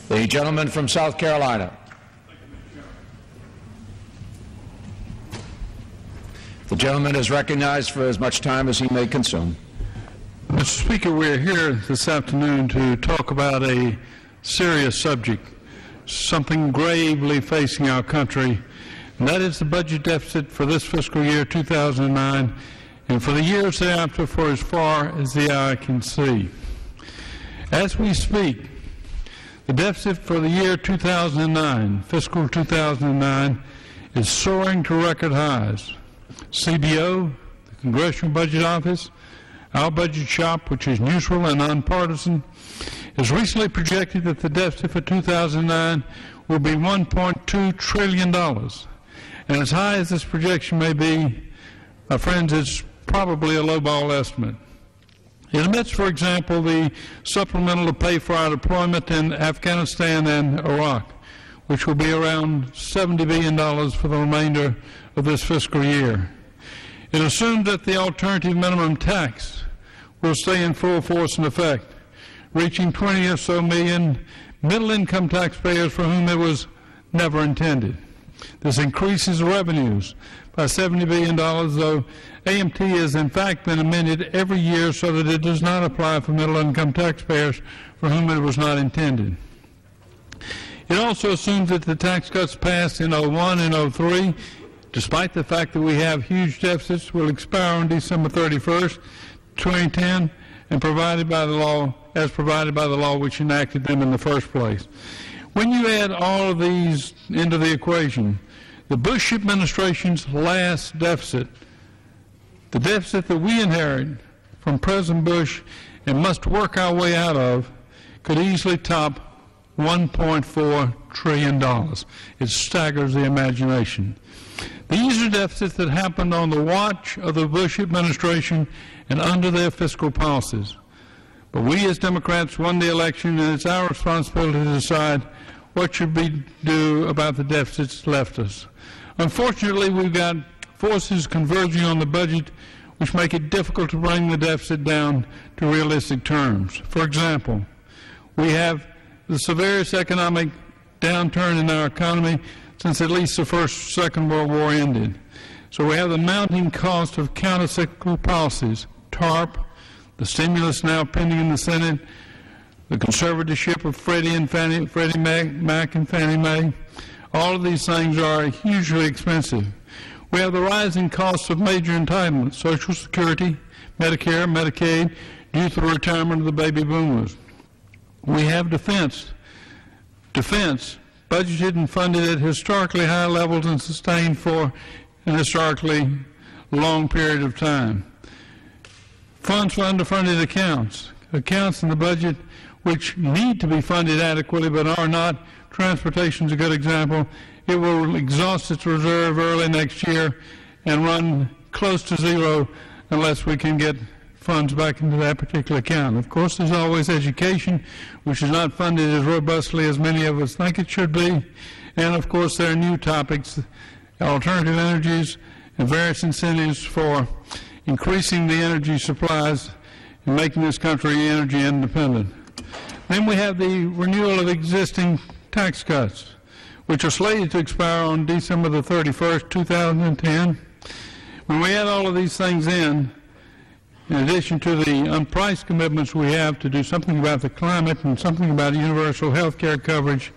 The gentleman from South Carolina. The gentleman is recognized for as much time as he may consume. Mr. Speaker, we're here this afternoon to talk about a serious subject, something gravely facing our country, and that is the budget deficit for this fiscal year 2009 and for the years thereafter for as far as the eye can see. As we speak, the deficit for the year 2009, fiscal 2009, is soaring to record highs. CBO, the Congressional Budget Office, our budget shop, which is neutral and nonpartisan, has recently projected that the deficit for 2009 will be $1.2 trillion. And as high as this projection may be, my friends, it's probably a lowball estimate. It omits, for example, the supplemental to pay for our deployment in Afghanistan and Iraq, which will be around $70 billion for the remainder of this fiscal year. It assumes that the alternative minimum tax will stay in full force and effect, reaching 20 or so million middle-income taxpayers for whom it was never intended. This increases revenues by $70 billion, though AMT has in fact been amended every year so that it does not apply for middle-income taxpayers for whom it was not intended. It also assumes that the tax cuts passed in 01 and 03, despite the fact that we have huge deficits, will expire on December 31st, 2010, and provided by the law, as provided by the law which enacted them in the first place. When you add all of these into the equation, the Bush administration's last deficit, the deficit that we inherit from President Bush and must work our way out of, could easily top $1.4 trillion. It staggers the imagination. These are deficits that happened on the watch of the Bush administration and under their fiscal policies. But we as Democrats won the election, and it's our responsibility to decide what should we do about the deficits left us. Unfortunately, we've got forces converging on the budget which make it difficult to bring the deficit down to realistic terms. For example, we have the severest economic downturn in our economy since at least the Second World War ended. So we have the mounting cost of countercyclical policies, TARP, the stimulus now pending in the Senate, the conservatorship of Freddie Mac and Fannie Mae. All of these things are hugely expensive. We have the rising costs of major entitlements, Social Security, Medicare, Medicaid, due to the retirement of the baby boomers. We have defense, budgeted and funded at historically high levels and sustained for an historically long period of time. Funds for underfunded accounts in the budget which need to be funded adequately but are not. Transportation is a good example. It will exhaust its reserve early next year and run close to zero unless we can get funds back into that particular account. Of course, there's always education, which is not funded as robustly as many of us think it should be. And of course, there are new topics, alternative energies, and various incentives for increasing the energy supplies and making this country energy independent. Then we have the renewal of existing tax cuts, which are slated to expire on December the 31st, 2010. When we add all of these things in addition to the unpriced commitments we have to do something about the climate and something about universal health care coverage,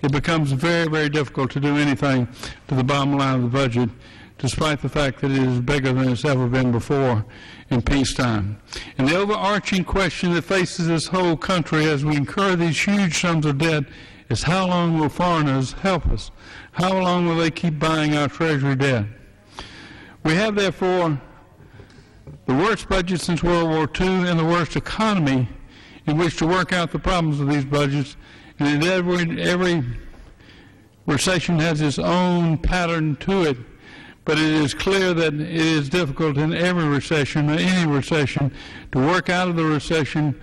it becomes very, very difficult to do anything to the bottom line of the budget, despite the fact that it is bigger than it's ever been before in peacetime. And the overarching question that faces this whole country as we incur these huge sums of debt is how long will foreigners help us? How long will they keep buying our Treasury debt? We have, therefore, the worst budget since World War II and the worst economy in which to work out the problems of these budgets. And every recession has its own pattern to it, but it is clear that it is difficult in every recession, or any recession, to work out of the recession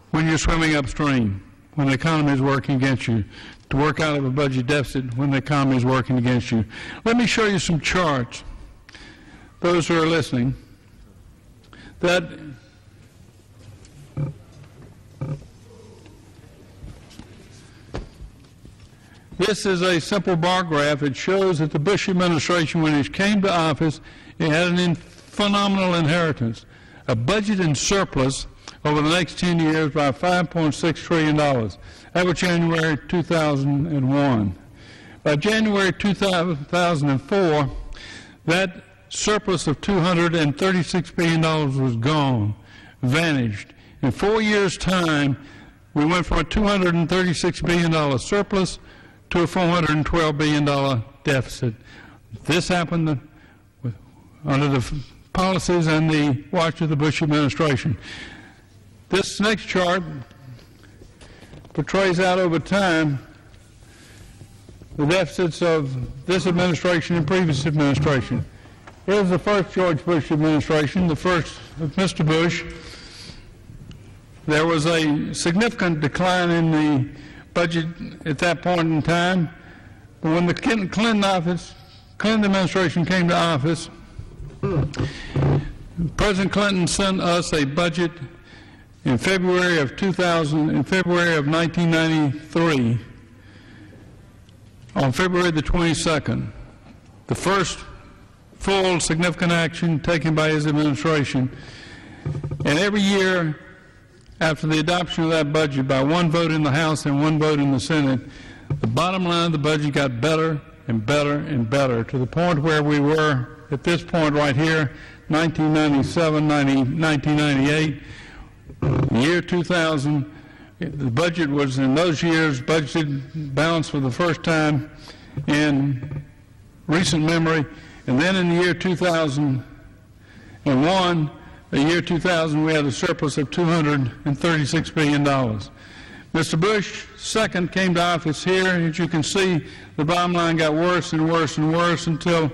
when you're swimming upstream, when the economy is working against you, to work out of a budget deficit when the economy is working against you. Let me show you some charts, those who are listening, that This is a simple bar graph. It shows that the Bush administration, when it came to office, it had a phenomenal inheritance, a budget in surplus over the next 10 years by $5.6 trillion. That was January 2001. By January 2004, that surplus of $236 billion was gone, vanished. In 4 years' time, we went from a $236 billion surplus to a $412 billion deficit. This happened under the policies and the watch of the Bush administration. This next chart portrays out over time the deficits of this administration and previous administration. Here's the first George Bush administration, the first of Mr. Bush. There was a significant decline in the budget at that point in time. But when the Clinton administration came to office, President Clinton sent us a budget in February of 1993, on February the 22nd, the first full significant action taken by his administration. And every year after the adoption of that budget, by one vote in the House and one vote in the Senate, the bottom line of the budget got better and better and better, to the point where we were at this point right here, 1997, 1998, the year 2000, the budget was in those years budgeted balanced for the first time in recent memory. And then in the year 2001, the year 2000, we had a surplus of $236 billion. Mr. Bush II came to office here, and as you can see, the bottom line got worse and worse and worse until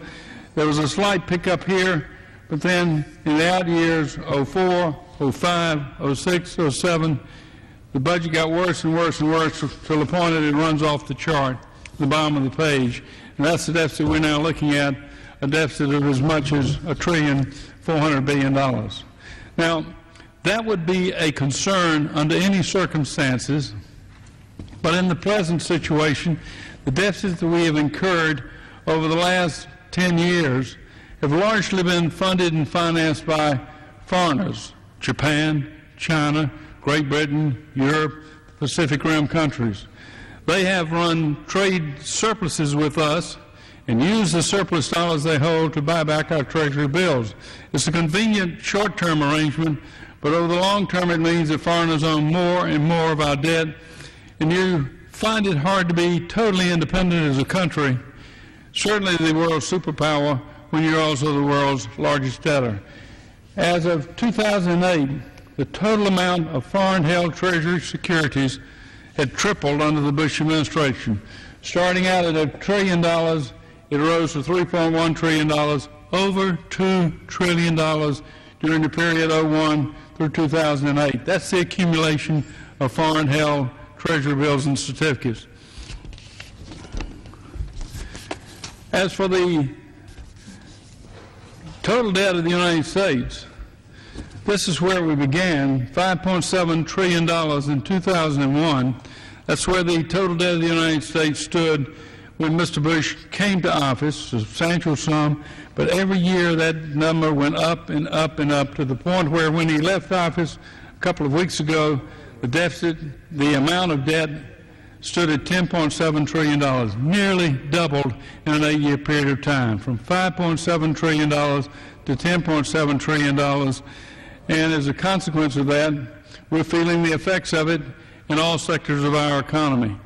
there was a slight pickup here, but then in the out years, 04, 05, 06, 07, the budget got worse and worse and worse to the point that it runs off the chart, the bottom of the page. And that's the deficit we're now looking at, a deficit of as much as $1.4 trillion. Now, that would be a concern under any circumstances, but in the present situation, the deficits that we have incurred over the last 10 years have largely been funded and financed by foreigners, Japan, China, Great Britain, Europe, Pacific Rim countries. They have run trade surpluses with us and use the surplus dollars they hold to buy back our Treasury bills. It's a convenient short-term arrangement, but over the long term it means that foreigners own more and more of our debt, and you find it hard to be totally independent as a country, certainly the world's superpower, when you're also the world's largest debtor. As of 2008, the total amount of foreign-held Treasury securities had tripled under the Bush administration. Starting out at $1 trillion, it rose to $3.1 trillion, over $2 trillion during the period 01 through 2008. That's the accumulation of foreign-held Treasury bills and certificates. As for the total debt of the United States, this is where we began, $5.7 trillion in 2001. That's where the total debt of the United States stood when Mr. Bush came to office, a substantial sum, but every year that number went up and up and up to the point where when he left office a couple of weeks ago, the deficit, the amount of debt stood at $10.7 trillion, nearly doubled in an 8-year period of time, from $5.7 trillion to $10.7 trillion. And as a consequence of that, we're feeling the effects of it in all sectors of our economy.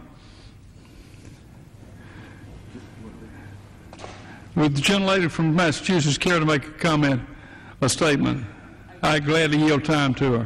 Would the gentlelady from Massachusetts care to make a comment, a statement? I gladly yield time to her.